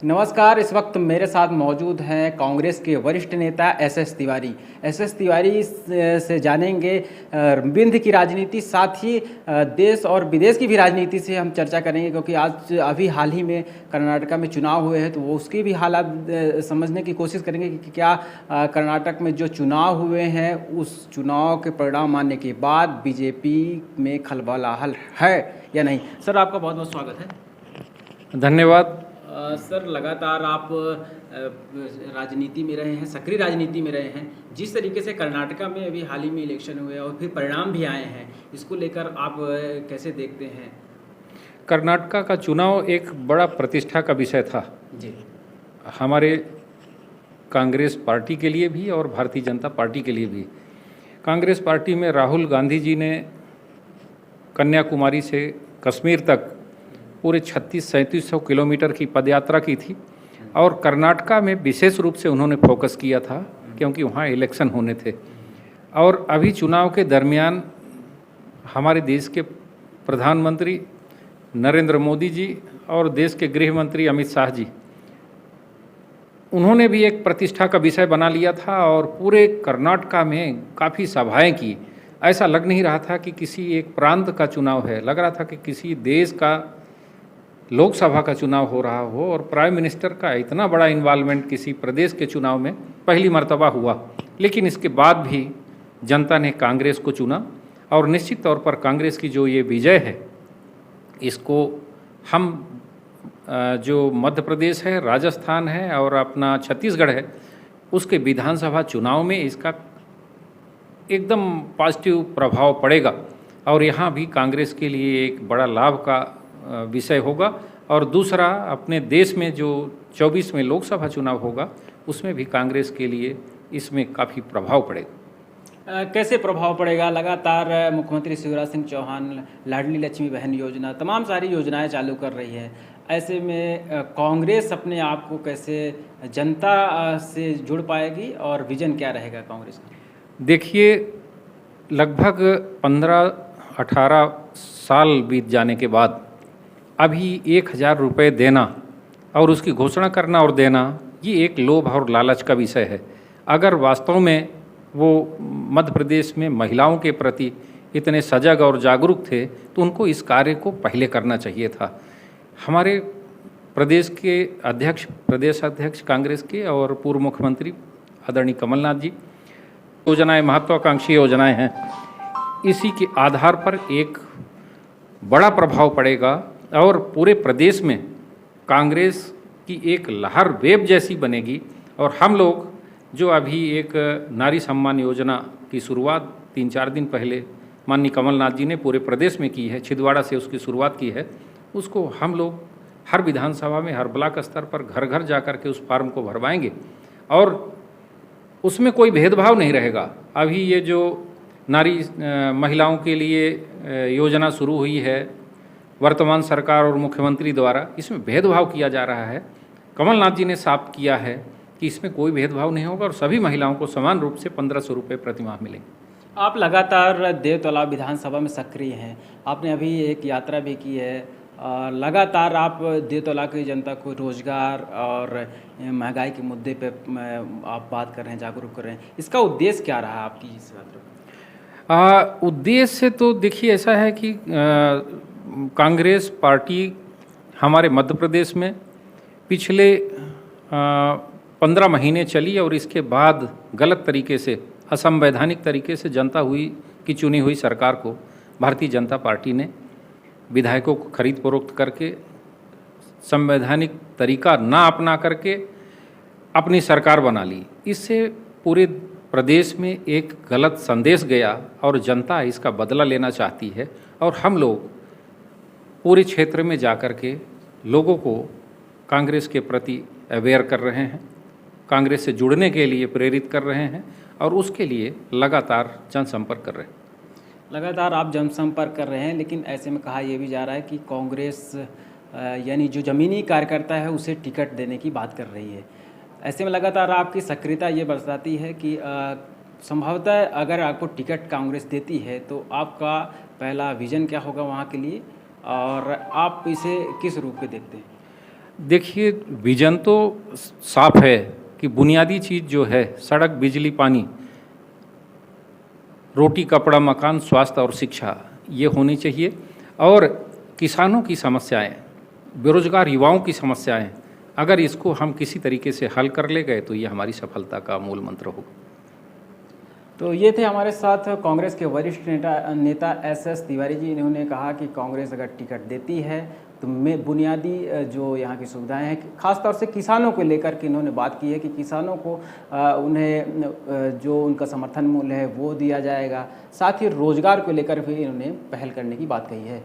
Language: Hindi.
नमस्कार। इस वक्त मेरे साथ मौजूद हैं कांग्रेस के वरिष्ठ नेता एसएस तिवारी। एसएस तिवारी से जानेंगे विंध्य की राजनीति, साथ ही देश और विदेश की भी राजनीति से हम चर्चा करेंगे, क्योंकि आज अभी हाल ही में कर्नाटका में चुनाव हुए हैं, तो वो उसकी भी हालात समझने की कोशिश करेंगे कि क्या कर्नाटक में जो चुनाव हुए हैं उस चुनाव के परिणाम आने के बाद बीजेपी में खलबलाहट है या नहीं। सर, आपका बहुत बहुत स्वागत है। धन्यवाद। सर, लगातार आप राजनीति में रहे हैं, सक्रिय राजनीति में रहे हैं। जिस तरीके से कर्नाटका में अभी हाल ही में इलेक्शन हुए और फिर परिणाम भी आए हैं, इसको लेकर आप कैसे देखते हैं? कर्नाटका का चुनाव एक बड़ा प्रतिष्ठा का विषय था जी। हमारे कांग्रेस पार्टी के लिए भी और भारतीय जनता पार्टी के लिए भी। कांग्रेस पार्टी में राहुल गांधी जी ने कन्याकुमारी से कश्मीर तक पूरे 3600-3700 किलोमीटर की पदयात्रा की थी और कर्नाटका में विशेष रूप से उन्होंने फोकस किया था, क्योंकि वहाँ इलेक्शन होने थे। और अभी चुनाव के दरमियान हमारे देश के प्रधानमंत्री नरेंद्र मोदी जी और देश के गृह मंत्री अमित शाह जी, उन्होंने भी एक प्रतिष्ठा का विषय बना लिया था और पूरे कर्नाटका में काफ़ी सभाएं की। ऐसा लग नहीं रहा था कि किसी एक प्रांत का चुनाव है, लग रहा था कि किसी देश का लोकसभा का चुनाव हो रहा हो। और प्राइम मिनिस्टर का इतना बड़ा इन्वॉल्वमेंट किसी प्रदेश के चुनाव में पहली मर्तबा हुआ। लेकिन इसके बाद भी जनता ने कांग्रेस को चुना और निश्चित तौर पर कांग्रेस की जो ये विजय है, इसको हम जो मध्य प्रदेश है, राजस्थान है और अपना छत्तीसगढ़ है, उसके विधानसभा चुनाव में इसका एकदम पॉजिटिव प्रभाव पड़ेगा और यहाँ भी कांग्रेस के लिए एक बड़ा लाभ का विषय होगा। और दूसरा, अपने देश में जो 24 में लोकसभा चुनाव होगा, उसमें भी कांग्रेस के लिए इसमें काफ़ी प्रभाव पड़ेगा। कैसे प्रभाव पड़ेगा? लगातार मुख्यमंत्री शिवराज सिंह चौहान लाडली लक्ष्मी बहन योजना, तमाम सारी योजनाएं चालू कर रही है। ऐसे में कांग्रेस अपने आप को कैसे जनता से जुड़ पाएगी और विजन क्या रहेगा कांग्रेस का? देखिए, लगभग 15-18 साल बीत जाने के बाद अभी 1000 रुपये देना और उसकी घोषणा करना और देना, ये एक लोभ और लालच का विषय है। अगर वास्तव में वो मध्य प्रदेश में महिलाओं के प्रति इतने सजग और जागरूक थे तो उनको इस कार्य को पहले करना चाहिए था। हमारे प्रदेश के अध्यक्ष, प्रदेश अध्यक्ष कांग्रेस के और पूर्व मुख्यमंत्री आदरणीय कमलनाथ जी, योजनाएं महत्वाकांक्षी योजनाएं हैं, इसी के आधार पर एक बड़ा प्रभाव पड़ेगा और पूरे प्रदेश में कांग्रेस की एक लहर वेब जैसी बनेगी। और हम लोग जो अभी एक नारी सम्मान योजना की शुरुआत 3-4 दिन पहले माननीय कमलनाथ जी ने पूरे प्रदेश में की है, छिंदवाड़ा से उसकी शुरुआत की है, उसको हम लोग हर विधानसभा में, हर ब्लॉक स्तर पर घर घर जा कर के उस फॉर्म को भरवाएंगे और उसमें कोई भेदभाव नहीं रहेगा। अभी ये जो नारी महिलाओं के लिए योजना शुरू हुई है वर्तमान सरकार और मुख्यमंत्री द्वारा, इसमें भेदभाव किया जा रहा है। कमलनाथ जी ने साफ किया है कि इसमें कोई भेदभाव नहीं होगा और सभी महिलाओं को समान रूप से 1500 रुपये प्रतिमाह मिलेंगे। आप लगातार देवतलाव विधानसभा में सक्रिय हैं, आपने अभी एक यात्रा भी की है। लगातार आप देवतला की जनता को रोजगार और महंगाई के मुद्दे पे आप बात कर रहे हैं, जागरूक कर रहे हैं। इसका उद्देश्य क्या रहा आपकी इस यात्रा? उद्देश्य तो देखिए ऐसा है कि कांग्रेस पार्टी हमारे मध्य प्रदेश में पिछले 15 महीने चली और इसके बाद गलत तरीके से, असंवैधानिक तरीके से जनता की चुनी हुई सरकार को भारतीय जनता पार्टी ने विधायकों को खरीद फरोख्त करके, संवैधानिक तरीका ना अपना करके अपनी सरकार बना ली। इससे पूरे प्रदेश में एक गलत संदेश गया और जनता इसका बदला लेना चाहती है। और हम लोग पूरे क्षेत्र में जाकर के लोगों को कांग्रेस के प्रति अवेयर कर रहे हैं, कांग्रेस से जुड़ने के लिए प्रेरित कर रहे हैं और उसके लिए लगातार जनसंपर्क कर रहे हैं। लगातार आप जनसंपर्क कर रहे हैं, लेकिन ऐसे में कहा यह भी जा रहा है कि कांग्रेस यानी जो ज़मीनी कार्यकर्ता है उसे टिकट देने की बात कर रही है। ऐसे में लगातार आपकी सक्रियता ये बरसाती है कि संभवतः अगर आपको टिकट कांग्रेस देती है तो आपका पहला विज़न क्या होगा वहाँ के लिए और आप इसे किस रूप में देखते हैं? देखिए, विजन तो साफ है कि बुनियादी चीज़ जो है सड़क, बिजली, पानी, रोटी, कपड़ा, मकान, स्वास्थ्य और शिक्षा, ये होनी चाहिए। और किसानों की समस्याएं, बेरोजगार युवाओं की समस्याएं, अगर इसको हम किसी तरीके से हल कर ले गए तो ये हमारी सफलता का मूल मंत्र होगा। तो ये थे हमारे साथ कांग्रेस के वरिष्ठ नेता एसएस तिवारी जी। इन्होंने कहा कि कांग्रेस अगर टिकट देती है तो में बुनियादी जो यहाँ की सुविधाएं हैं, खासतौर से किसानों को लेकर के इन्होंने बात की है कि किसानों को उन्हें जो उनका समर्थन मूल्य है वो दिया जाएगा। साथ ही रोजगार को लेकर भी इन्होंने पहल करने की बात कही है।